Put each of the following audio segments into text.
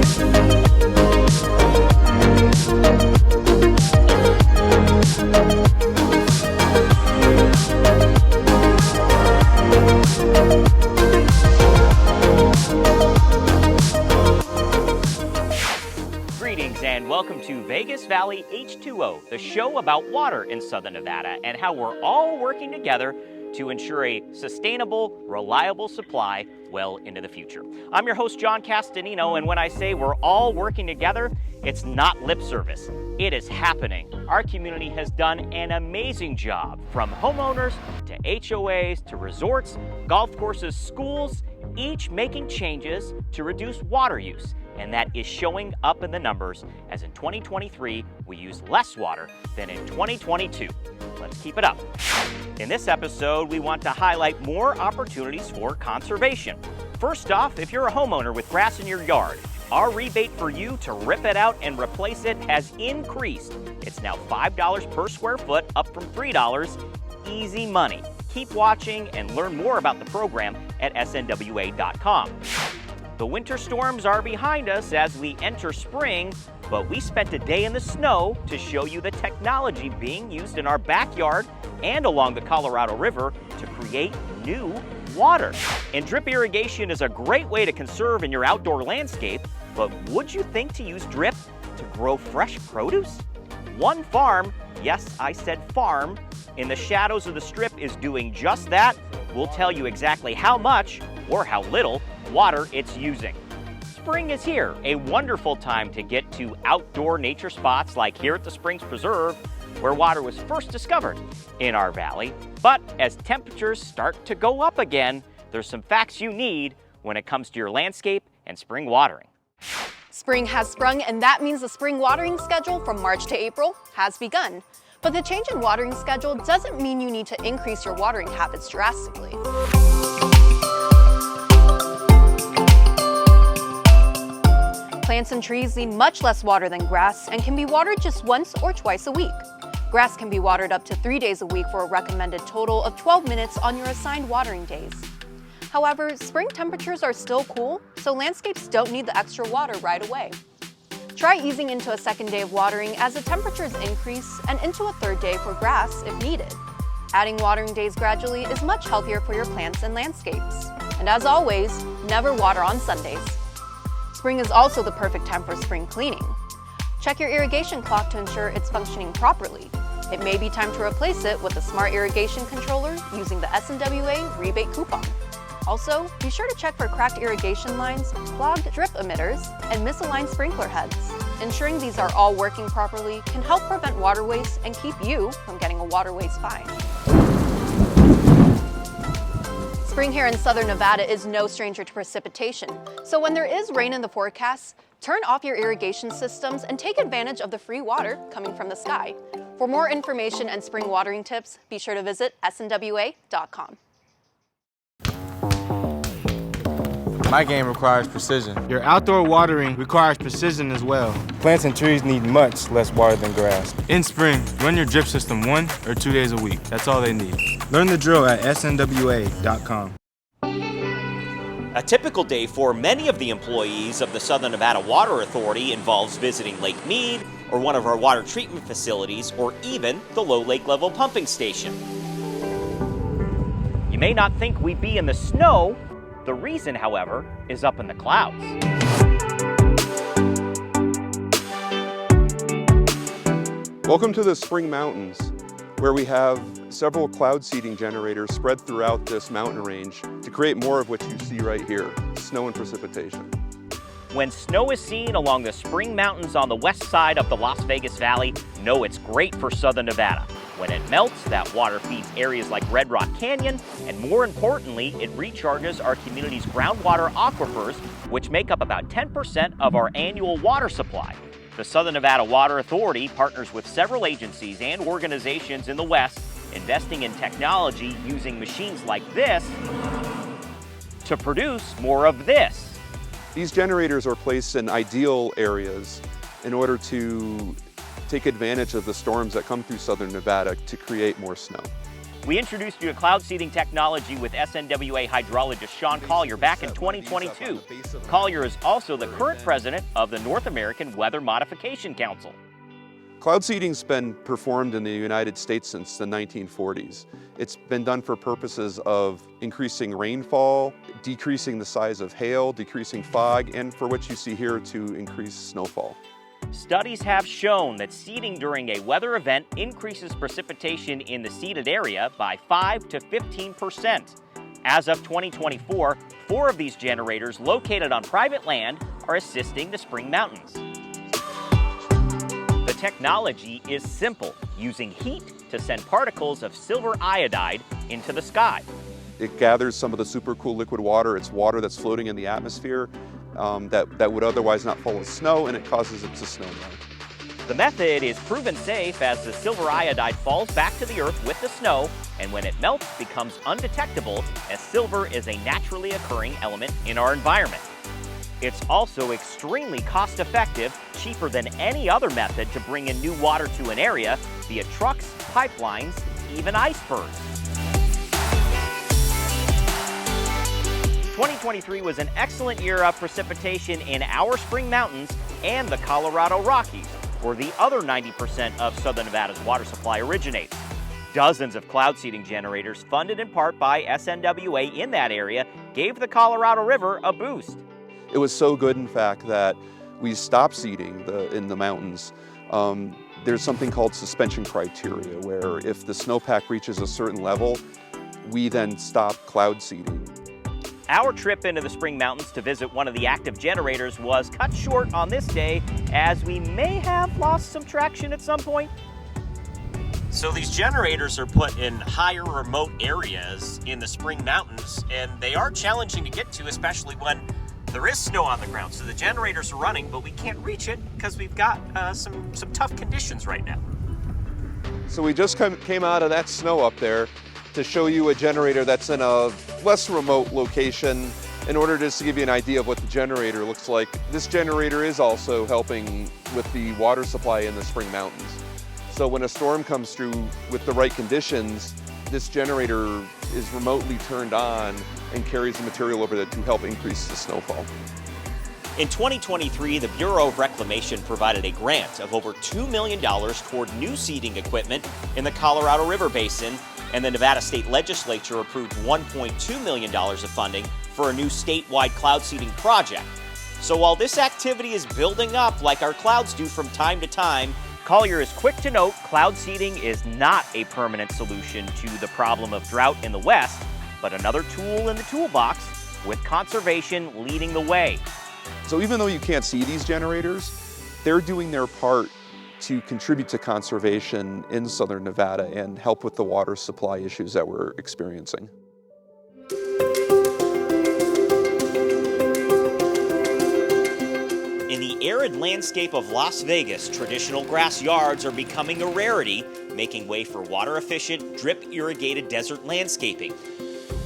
Greetings and welcome to Vegas Valley H2O, the show about water in Southern Nevada and how we're all working together to ensure a sustainable, reliable supply well into the future. I'm your host, Jon Castagnino, and when I say we're all working together, it's not lip service. It is happening. Our community has done an amazing job, from homeowners to HOAs to resorts, golf courses, schools, each making changes to reduce water use. And that is showing up in the numbers, as in 2023, we use less water than in 2022. Let's keep it up. In this episode, we want to highlight more opportunities for conservation. First off, if you're a homeowner with grass in your yard, our rebate for you to rip it out and replace it has increased. It's now $5 per square foot, up from $3. Easy money. Keep watching and learn more about the program at snwa.com. The winter storms are behind us as we enter spring, but we spent a day in the snow to show you the technology being used in our backyard and along the Colorado River to create new water. And drip irrigation is a great way to conserve in your outdoor landscape, but would you think to use drip to grow fresh produce? One farm, yes, I said farm, in the shadows of the strip is doing just that. We'll tell you exactly how much or how little water it's using. Spring is here, a wonderful time to get to outdoor nature spots like here at the Springs Preserve, where water was first discovered in our valley. But as temperatures start to go up again, there's some facts you need when it comes to your landscape and spring watering. Spring has sprung, and that means the spring watering schedule from March to April has begun. But the change in watering schedule doesn't mean you need to increase your watering habits drastically. Plants and trees need much less water than grass and can be watered just once or twice a week. Grass can be watered up to 3 days a week for a recommended total of 12 minutes on your assigned watering days. However, spring temperatures are still cool, so landscapes don't need the extra water right away. Try easing into a second day of watering as the temperatures increase and into a third day for grass if needed. Adding watering days gradually is much healthier for your plants and landscapes. And as always, never water on Sundays. Spring is also the perfect time for spring cleaning. Check your irrigation clock to ensure it's functioning properly. It may be time to replace it with a smart irrigation controller using the SNWA rebate coupon. Also, be sure to check for cracked irrigation lines, clogged drip emitters, and misaligned sprinkler heads. Ensuring these are all working properly can help prevent water waste and keep you from getting a water waste fine. Spring here in Southern Nevada is no stranger to precipitation, so when there is rain in the forecast, turn off your irrigation systems and take advantage of the free water coming from the sky. For more information and spring watering tips, be sure to visit snwa.com. My game requires precision. Your outdoor watering requires precision as well. Plants and trees need much less water than grass. In spring, run your drip system 1 or 2 days a week. That's all they need. Learn the drill at snwa.com. A typical day for many of the employees of the Southern Nevada Water Authority involves visiting Lake Mead or one of our water treatment facilities or even the low lake level pumping station. You may not think we'd be in the snow. The reason, however, is up in the clouds. Welcome to the Spring Mountains, where we have several cloud seeding generators spread throughout this mountain range to create more of what you see right here, snow and precipitation. When snow is seen along the Spring Mountains on the west side of the Las Vegas Valley, know it's great for Southern Nevada. When it melts, that water feeds areas like Red Rock Canyon, and more importantly, it recharges our community's groundwater aquifers, which make up about 10% of our annual water supply. The Southern Nevada Water Authority partners with several agencies and organizations in the West, investing in technology using machines like this to produce more of this. These generators are placed in ideal areas in order to take advantage of the storms that come through Southern Nevada to create more snow. We introduced you to cloud seeding technology with SNWA hydrologist Sean Collier back in 2022. Collier is also the current president of the North American Weather Modification Council. Cloud seeding's been performed in the United States since the 1940s. It's been done for purposes of increasing rainfall, decreasing the size of hail, decreasing fog, and for what you see here, to increase snowfall. Studies have shown that seeding during a weather event increases precipitation in the seeded area by 5 to 15%. As of 2024, 4 of these generators located on private land are assisting the Spring Mountains. The technology is simple, using heat to send particles of silver iodide into the sky. It gathers some of the supercool liquid water. It's water that's floating in the atmosphere that would otherwise not fall as snow, and it causes it to snow more. The method is proven safe as the silver iodide falls back to the earth with the snow, and when it melts, becomes undetectable, as silver is a naturally occurring element in our environment. It's also extremely cost-effective, cheaper than any other method to bring in new water to an area via trucks, pipelines, even icebergs. 2023 was an excellent year of precipitation in our Spring Mountains and the Colorado Rockies, where the other 90% of Southern Nevada's water supply originates. Dozens of cloud seeding generators, funded in part by SNWA in that area, gave the Colorado River a boost. It was so good, in fact, that we stopped seeding in the mountains. There's something called suspension criteria, where if the snowpack reaches a certain level, we then stop cloud seeding. Our trip into the Spring Mountains to visit one of the active generators was cut short on this day, as we may have lost some traction at some point. So these generators are put in higher remote areas in the Spring Mountains, and they are challenging to get to, especially when there is snow on the ground. So the generators are running, but we can't reach it because we've got some tough conditions right now. So we just came out of that snow up there to show you a generator that's in a less remote location, in order just to give you an idea of what the generator looks like. This generator is also helping with the water supply in the Spring Mountains. So when a storm comes through with the right conditions, this generator is remotely turned on and carries the material over there to help increase the snowfall. In 2023, the Bureau of Reclamation provided a grant of over $2 million toward new seeding equipment in the Colorado River Basin, and the Nevada State Legislature approved $1.2 million of funding for a new statewide cloud seeding project. So while this activity is building up like our clouds do from time to time, Collier is quick to note cloud seeding is not a permanent solution to the problem of drought in the West, but another tool in the toolbox, with conservation leading the way. So even though you can't see these generators, they're doing their part to contribute to conservation in Southern Nevada and help with the water supply issues that we're experiencing. In the arid landscape of Las Vegas, traditional grass yards are becoming a rarity, making way for water-efficient, drip-irrigated desert landscaping.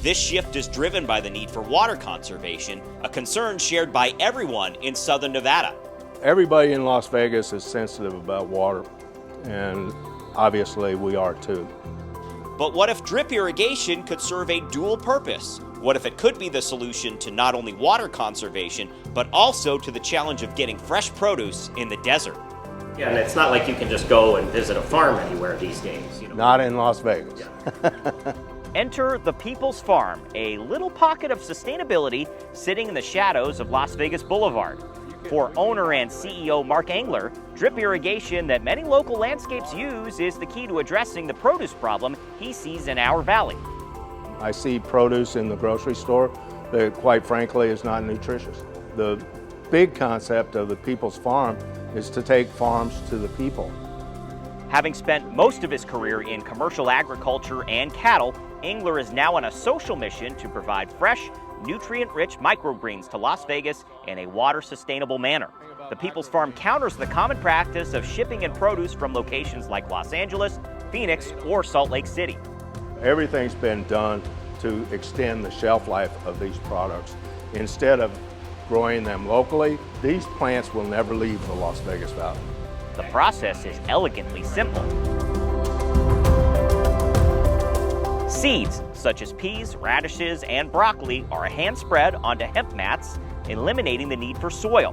This shift is driven by the need for water conservation, a concern shared by everyone in Southern Nevada. Everybody in Las Vegas is sensitive about water, and obviously we are too. But what if drip irrigation could serve a dual purpose? What if it could be the solution to not only water conservation, but also to the challenge of getting fresh produce in the desert? Yeah, and it's not like you can just go and visit a farm anywhere these days. Not in Las Vegas. Enter the People's Farm, a little pocket of sustainability sitting in the shadows of Las Vegas Boulevard. For owner and CEO Mark Engler, drip irrigation that many local landscapes use is the key to addressing the produce problem he sees in our valley. I see produce in the grocery store that, quite frankly, is not nutritious. The big concept of the People's Farm is to take farms to the people. Having spent most of his career in commercial agriculture and cattle, Engler is now on a social mission to provide fresh, nutrient-rich microgreens to Las Vegas in a water-sustainable manner. The People's Farm counters the common practice of shipping in produce from locations like Los Angeles, Phoenix, or Salt Lake City. Everything's been done to extend the shelf life of these products. Instead of growing them locally, these plants will never leave the Las Vegas Valley. The process is elegantly simple. Seeds, such as peas, radishes, and broccoli, are hand spread onto hemp mats, eliminating the need for soil.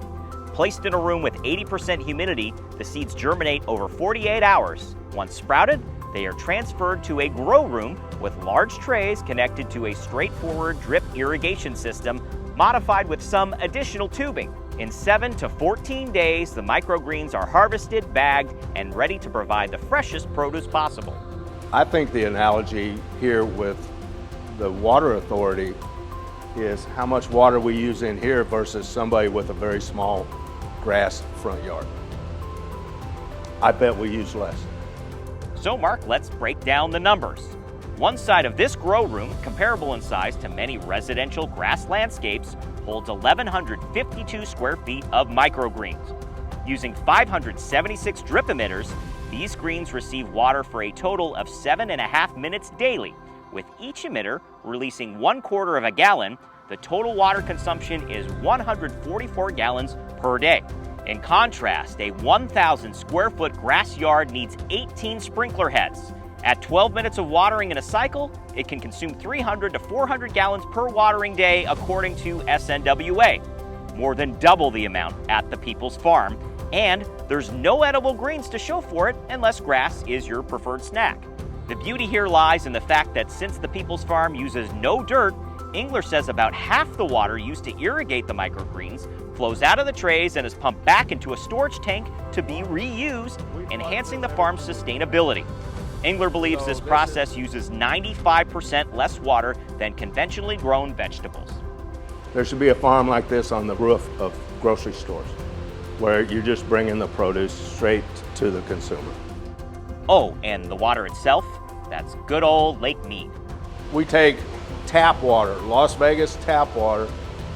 Placed in a room with 80% humidity, the seeds germinate over 48 hours. Once sprouted, they are transferred to a grow room with large trays connected to a straightforward drip irrigation system modified with some additional tubing. In 7 to 14 days, the microgreens are harvested, bagged, and ready to provide the freshest produce possible. I think the analogy here with the water authority is how much water we use in here versus somebody with a very small grass front yard. I bet we use less. So Mark, let's break down the numbers. One side of this grow room, comparable in size to many residential grass landscapes, holds 1,152 square feet of microgreens. Using 576 drip emitters, these greens receive water for a total of 7.5 minutes daily. With each emitter releasing 1/4 of a gallon, the total water consumption is 144 gallons per day. In contrast, a 1,000 square foot grass yard needs 18 sprinkler heads. At 12 minutes of watering in a cycle, it can consume 300 to 400 gallons per watering day, according to SNWA. More than double the amount at the People's Farm, and there's no edible greens to show for it unless grass is your preferred snack. The beauty here lies in the fact that since the People's Farm uses no dirt, Engler says about half the water used to irrigate the microgreens flows out of the trays and is pumped back into a storage tank to be reused, enhancing the farm's sustainability. Engler believes this process uses 95% less water than conventionally grown vegetables. There should be a farm like this on the roof of grocery stores where you're just bringing the produce straight to the consumer. Oh, and the water itself? That's good old Lake Mead. We take tap water, Las Vegas tap water,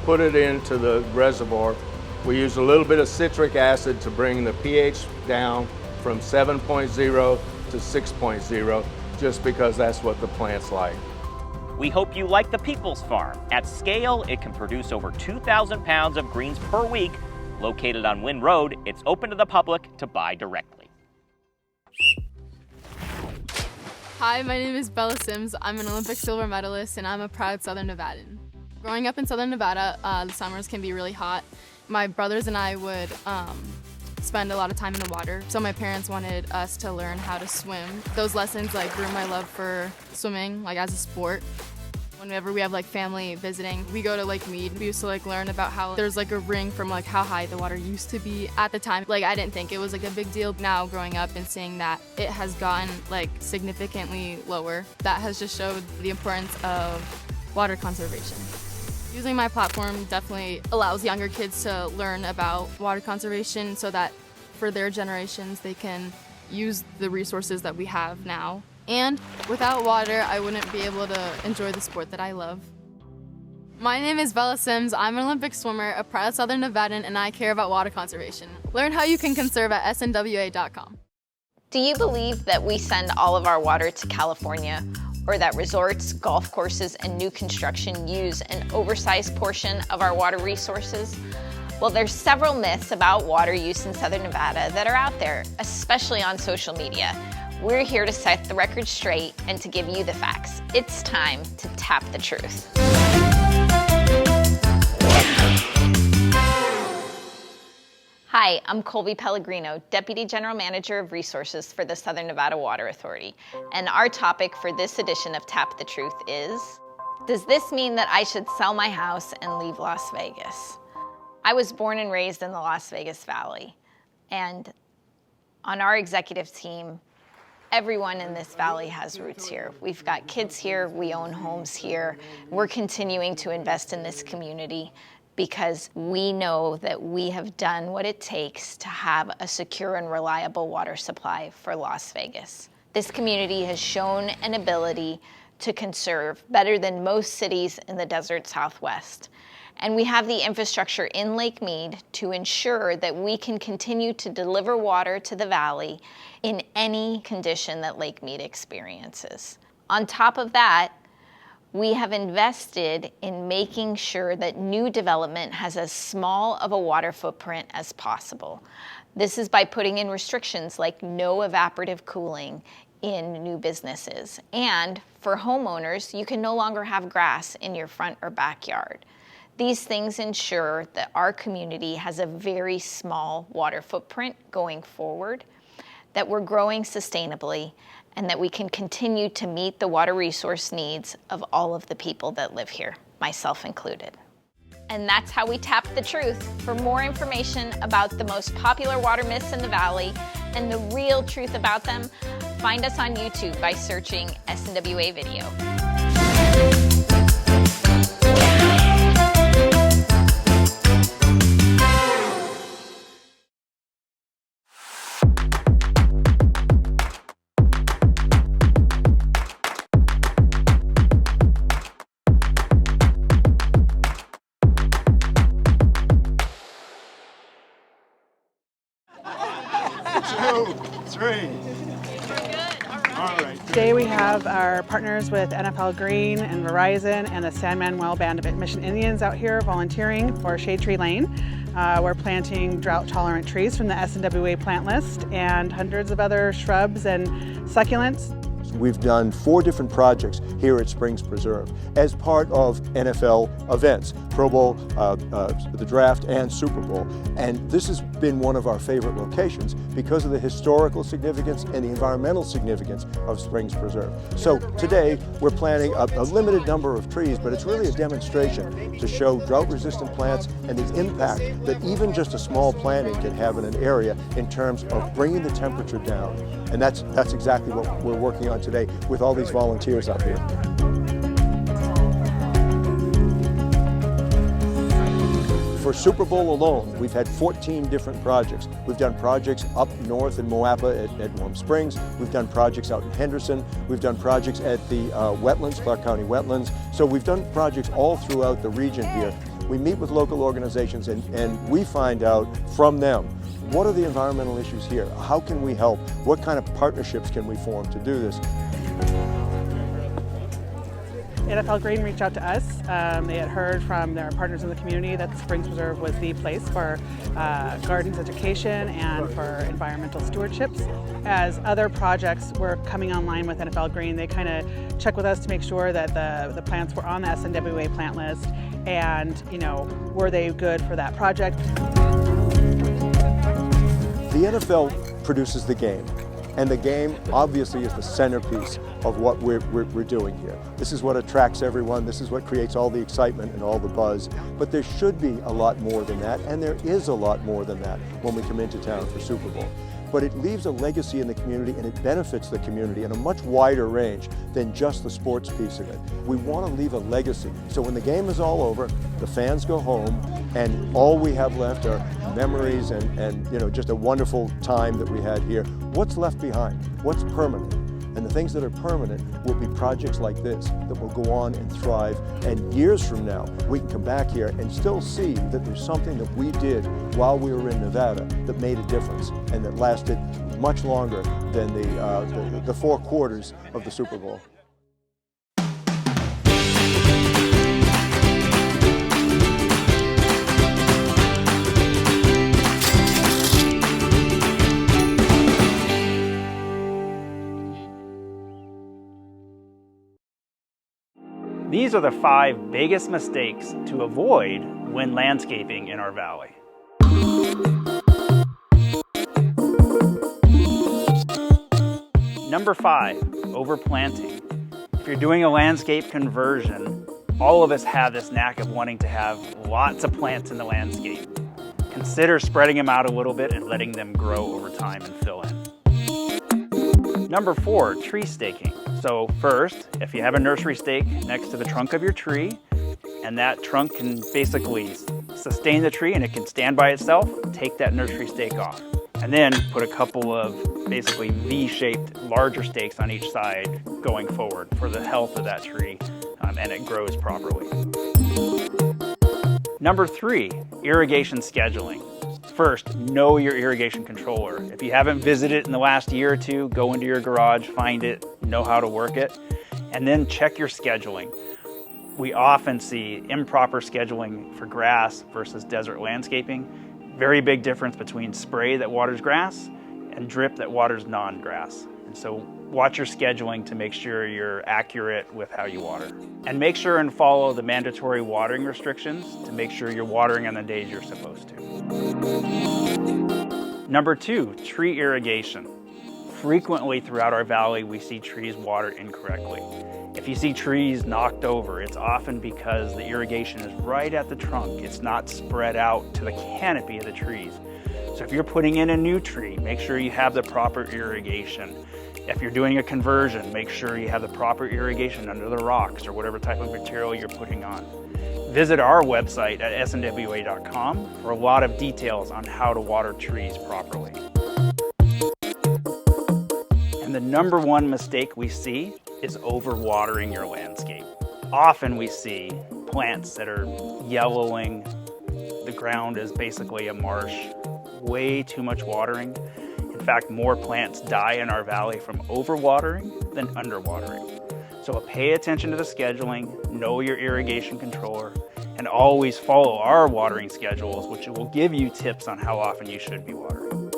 put it into the reservoir. We use a little bit of citric acid to bring the pH down from 7.0 to 6.0, just because that's what the plants like. We hope you like the People's Farm. At scale, it can produce over 2,000 pounds of greens per week. Located on Wynn Road, it's open to the public to buy directly. Hi, my name is Bella Sims. I'm an Olympic silver medalist and I'm a proud Southern Nevadan. Growing up in Southern Nevada, the summers can be really hot. My brothers and I would spend a lot of time in the water, so my parents wanted us to learn how to swim. Those lessons grew my love for swimming as a sport. Whenever we have family visiting, we go to Lake Mead. We used to learn about how there's a ring from how high the water used to be at the time. I didn't think it was a big deal. Now growing up and seeing that it has gotten significantly lower, that has just showed the importance of water conservation. Using my platform definitely allows younger kids to learn about water conservation so that for their generations they can use the resources that we have now. And without water, I wouldn't be able to enjoy the sport that I love. My name is Bella Sims. I'm an Olympic swimmer, a proud Southern Nevadan, and I care about water conservation. Learn how you can conserve at snwa.com. Do you believe that we send all of our water to California, or that resorts, golf courses, and new construction use an oversized portion of our water resources? Well, there's several myths about water use in Southern Nevada that are out there, especially on social media. We're here to set the record straight and to give you the facts. It's time to tap the truth. Hi, I'm Colby Pellegrino, Deputy General Manager of Resources for the Southern Nevada Water Authority. And our topic for this edition of Tap the Truth is, does this mean that I should sell my house and leave Las Vegas? I was born and raised in the Las Vegas Valley. And on our executive team, everyone in this valley has roots here. We've got kids here, we own homes here. We're continuing to invest in this community because we know that we have done what it takes to have a secure and reliable water supply for Las Vegas. This community has shown an ability to conserve better than most cities in the desert Southwest. And we have the infrastructure in Lake Mead to ensure that we can continue to deliver water to the valley in any condition that Lake Mead experiences. On top of that, we have invested in making sure that new development has as small of a water footprint as possible. This is by putting in restrictions like no evaporative cooling in new businesses. And for homeowners, you can no longer have grass in your front or backyard. These things ensure that our community has a very small water footprint going forward, that we're growing sustainably, and that we can continue to meet the water resource needs of all of the people that live here, myself included. And that's how we tap the truth. For more information about the most popular water myths in the Valley and the real truth about them, find us on YouTube by searching SNWA Video. Today we have our partners with NFL Green and Verizon and the San Manuel Band of Mission Indians out here volunteering for Shade Tree Lane. We're planting drought-tolerant trees from the SNWA plant list and hundreds of other shrubs and succulents. We've done 4 different projects here at Springs Preserve as part of NFL events, Pro Bowl, the draft, and Super Bowl. And this has been one of our favorite locations because of the historical significance and the environmental significance of Springs Preserve. So today we're planting a limited number of trees, but it's really a demonstration to show drought-resistant plants and the impact that even just a small planting can have in an area in terms of bringing the temperature down. And that's exactly what we're working on today with all these volunteers up here. For Super Bowl alone, we've had 14 different projects. We've done projects up north in Moapa at Warm Springs. We've done projects out in Henderson. We've done projects at the wetlands, Clark County wetlands. So we've done projects all throughout the region here. We meet with local organizations and we find out from them, what are the environmental issues here? How can we help? What kind of partnerships can we form to do this? NFL Green reached out to us. They had heard from their partners in the community that the Springs Preserve was the place for gardens education and for environmental stewardships. As other projects were coming online with NFL Green, they kind of checked with us to make sure that the plants were on the SNWA plant list and, you know, were they good for that project? The NFL produces the game, and the game obviously is the centerpiece of what we're doing here. This is what attracts everyone, this is what creates all the excitement and all the buzz, but there should be a lot more than that, and there is a lot more than that when we come into town for Super Bowl. But it leaves a legacy in the community and it benefits the community in a much wider range than just the sports piece of it. We want to leave a legacy, so when the game is all over, the fans go home and all we have left are memories and you know, just a wonderful time that we had here. What's left behind? What's permanent? And the things that are permanent will be projects like this that will go on and thrive. And years from now, we can come back here and still see that there's something that we did while we were in Nevada that made a difference and that lasted much longer than the 4 quarters of the Super Bowl. These are the 5 biggest mistakes to avoid when landscaping in our valley. Number 5, overplanting. If you're doing a landscape conversion, all of us have this knack of wanting to have lots of plants in the landscape. Consider spreading them out a little bit and letting them grow over time and fill in. Number 4, tree staking. So first, if you have a nursery stake next to the trunk of your tree, and that trunk can basically sustain the tree and it can stand by itself, take that nursery stake off. And then put a couple of basically V-shaped larger stakes on each side going forward for the health of that tree and it grows properly. Number 3, irrigation scheduling. First, know your irrigation controller. If you haven't visited it in the last year or 2, go into your garage, find it, know how to work it, and then check your scheduling. We often see improper scheduling for grass versus desert landscaping. Very big difference between spray that waters grass and drip that waters non-grass. And so watch your scheduling to make sure you're accurate with how you water. And make sure and follow the mandatory watering restrictions to make sure you're watering on the days you're supposed to. Number 2, tree irrigation. Frequently throughout our valley, we see trees watered incorrectly. If you see trees knocked over, it's often because the irrigation is right at the trunk. It's not spread out to the canopy of the trees. So if you're putting in a new tree, make sure you have the proper irrigation. If you're doing a conversion, make sure you have the proper irrigation under the rocks or whatever type of material you're putting on. Visit our website at snwa.com for a lot of details on how to water trees properly. And the number one mistake we see is overwatering your landscape. Often we see plants that are yellowing, the ground is basically a marsh, way too much watering. In fact, more plants die in our valley from overwatering than underwatering. So pay attention to the scheduling, know your irrigation controller, and always follow our watering schedules, which will give you tips on how often you should be watering.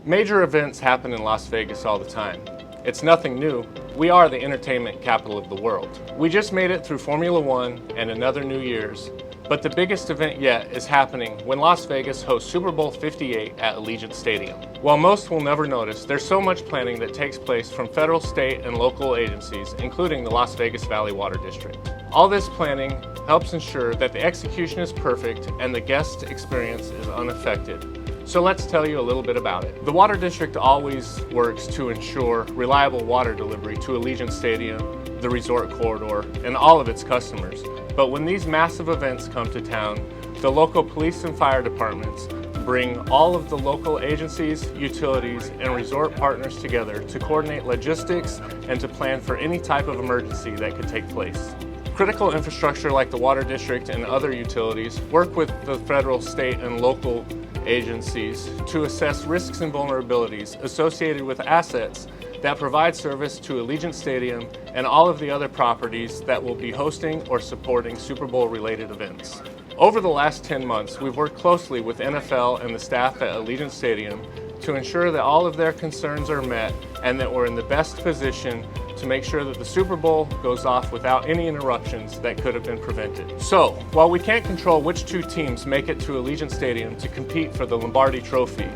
Major events happen in Las Vegas all the time. It's nothing new. We are the entertainment capital of the world. We just made it through Formula One and another New Year's, but the biggest event yet is happening when Las Vegas hosts Super Bowl 58 at Allegiant Stadium. While most will never notice, there's so much planning that takes place from federal, state, and local agencies, including the Las Vegas Valley Water District. All this planning helps ensure that the execution is perfect and the guest experience is unaffected. So let's tell you a little bit about it. The Water District always works to ensure reliable water delivery to Allegiant Stadium, the resort corridor, and all of its customers. But when these massive events come to town, the local police and fire departments bring all of the local agencies, utilities, and resort partners together to coordinate logistics and to plan for any type of emergency that could take place. Critical infrastructure like the Water District and other utilities work with the federal, state, and local agencies to assess risks and vulnerabilities associated with assets that provide service to Allegiant Stadium and all of the other properties that will be hosting or supporting Super Bowl related events. Over the last 10 months, we've worked closely with NFL and the staff at Allegiant Stadium to ensure that all of their concerns are met and that we're in the best position to make sure that the Super Bowl goes off without any interruptions that could have been prevented. So, while we can't control which two teams make it to Allegiant Stadium to compete for the Lombardi Trophy,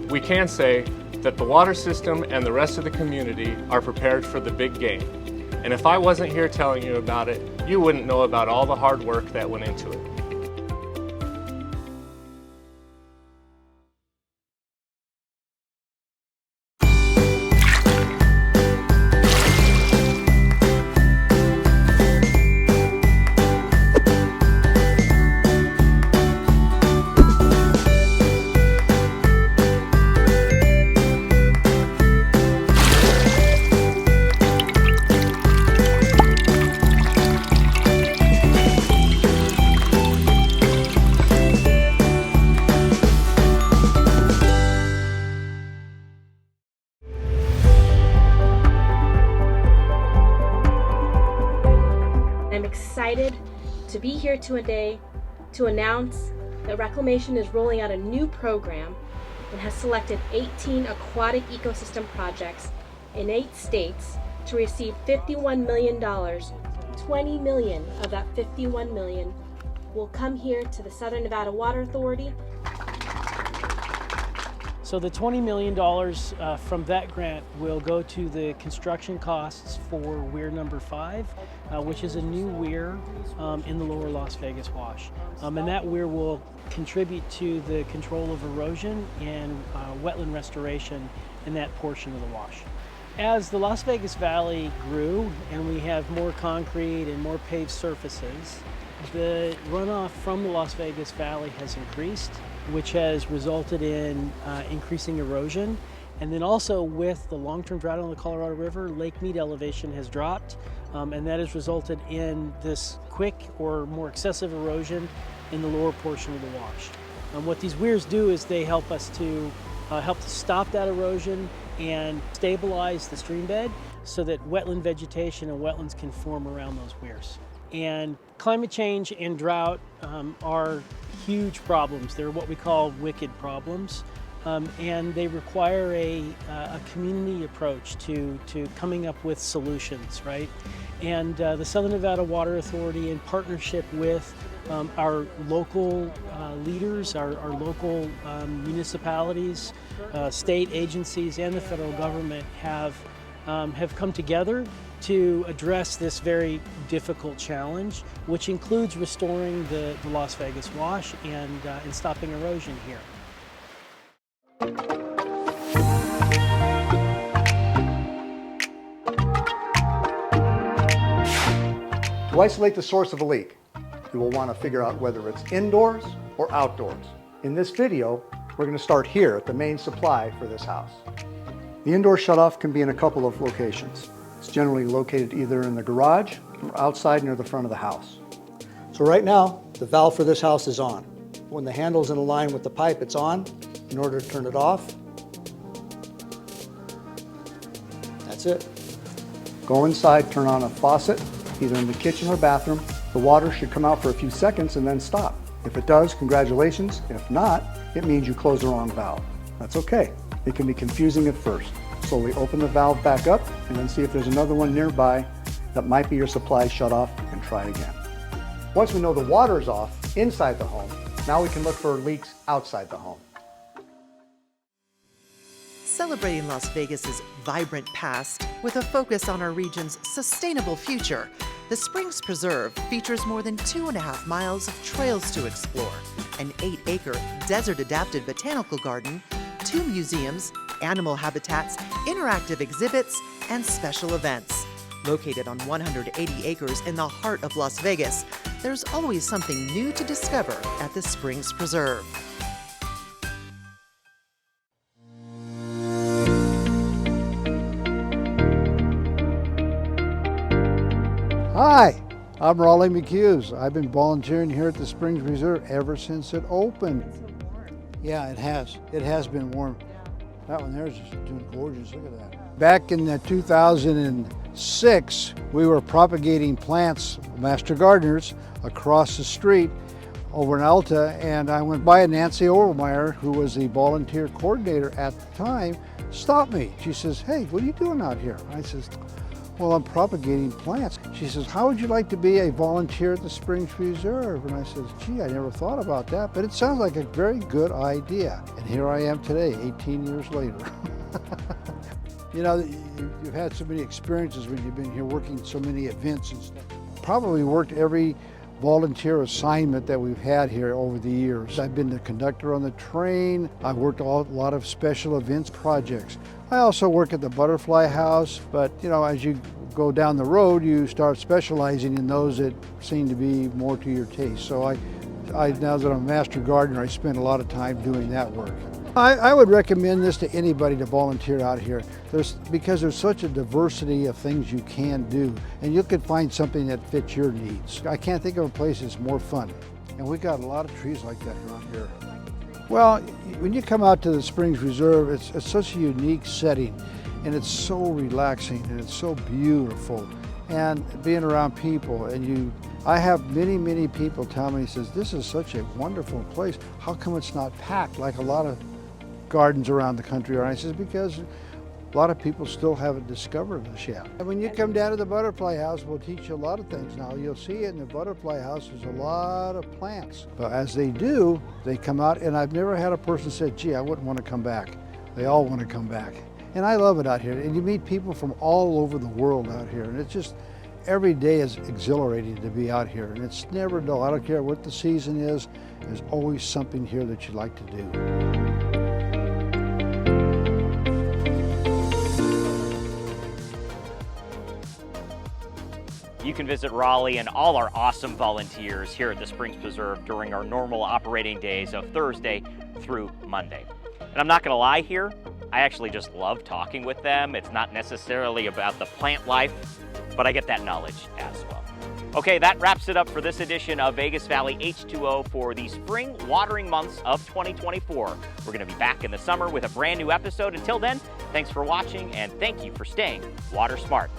we can say that the water system and the rest of the community are prepared for the big game. And if I wasn't here telling you about it, you wouldn't know about all the hard work that went into it. I'm excited to be here today to announce that Reclamation is rolling out a new program and has selected 18 aquatic ecosystem projects in 8 states to receive $51 million. $20 million of that $51 million will come here to the Southern Nevada Water Authority. So the $20 million from that grant will go to the construction costs for weir number 5, which is a new weir in the lower Las Vegas Wash. And that weir will contribute to the control of erosion and wetland restoration in that portion of the wash. As the Las Vegas Valley grew and we have more concrete and more paved surfaces, the runoff from the Las Vegas Valley has increased, which has resulted in increasing erosion. And then also with the long-term drought on the Colorado River, Lake Mead elevation has dropped, and that has resulted in this quick or more excessive erosion in the lower portion of the wash. What these weirs do is they help us to stop that erosion and stabilize the stream bed so that wetland vegetation and wetlands can form around those weirs. And climate change and drought are huge problems. They're what we call wicked problems. and they require a community approach to coming up with solutions, right? And the Southern Nevada Water Authority, in partnership with our local leaders, our local municipalities, state agencies, and the federal government have come together to address this very difficult challenge, which includes restoring the Las Vegas Wash and stopping erosion here. To isolate the source of a leak, you will want to figure out whether it's indoors or outdoors. In this video, we're going to start here at the main supply for this house. The indoor shutoff can be in a couple of locations. It's generally located either in the garage or outside near the front of the house. So right now, the valve for this house is on. When the handle's in line with the pipe, it's on. In order to turn it off, that's it. Go inside, turn on a faucet, either in the kitchen or bathroom. The water should come out for a few seconds and then stop. If it does, congratulations. If not, it means you closed the wrong valve. That's okay. It can be confusing at first. Slowly open the valve back up and then see if there's another one nearby that might be your supply shut off, and try again. Once we know the water is off inside the home, now we can look for leaks outside the home. Celebrating Las Vegas's vibrant past with a focus on our region's sustainable future, the Springs Preserve features more than 2.5 miles of trails to explore, an 8-acre desert-adapted botanical garden, 2 museums, animal habitats, interactive exhibits, and special events. Located on 180 acres in the heart of Las Vegas, there's always something new to discover at the Springs Preserve. Hi, I'm Raleigh McHughes. I've been volunteering here at the Springs Preserve ever since it opened. Yeah, it has. It has been warm. That one there is just doing gorgeous. Look at that. Back in 2006, we were propagating plants, master gardeners, across the street over in Alta, and I went by Nancy Overmeyer, who was the volunteer coordinator at the time, stopped me. She says, "Hey, what are you doing out here?" I says, "Well, I'm propagating plants." She says, "How would you like to be a volunteer at the Springs Preserve?" And I says, "Gee, I never thought about that, but it sounds like a very good idea." And here I am today, 18 years later. You know, you've had so many experiences when you've been here working so many events and stuff. Probably worked every volunteer assignment that we've had here over the years. I've been the conductor on the train. I've worked a lot of special events projects. I also work at the Butterfly House, but you know, as you go down the road, you start specializing in those that seem to be more to your taste. So now that I'm a master gardener, I spend a lot of time doing that work. I would recommend this to anybody to volunteer out here. Because there's such a diversity of things you can do, and you can find something that fits your needs. I can't think of a place that's more fun. And we got a lot of trees like that around here. Well, when you come out to the Springs Reserve, it's such a unique setting, and it's so relaxing, and it's so beautiful. And being around people, and I have many people tell me, says, "This is such a wonderful place. How come it's not packed like a lot of gardens around the country are?" And I says, "Because a lot of people still haven't discovered this yet." And when you come down to the Butterfly House, we'll teach you a lot of things. Now, you'll see in the Butterfly House, there's a lot of plants. But as they do, they come out, and I've never had a person say, "Gee, I wouldn't want to come back." They all want to come back. And I love it out here. And you meet people from all over the world out here. And it's just, every day is exhilarating to be out here. And it's never dull. I don't care what the season is, there's always something here that you like to do. You can visit Raleigh and all our awesome volunteers here at the Springs Preserve during our normal operating days of Thursday through Monday. And I'm not gonna lie here, I actually just love talking with them. It's not necessarily about the plant life, but I get that knowledge as well. Okay, that wraps it up for this edition of Vegas Valley H2O for the spring watering months of 2024. We're gonna be back in the summer with a brand new episode. Until then, thanks for watching, and thank you for staying water smart.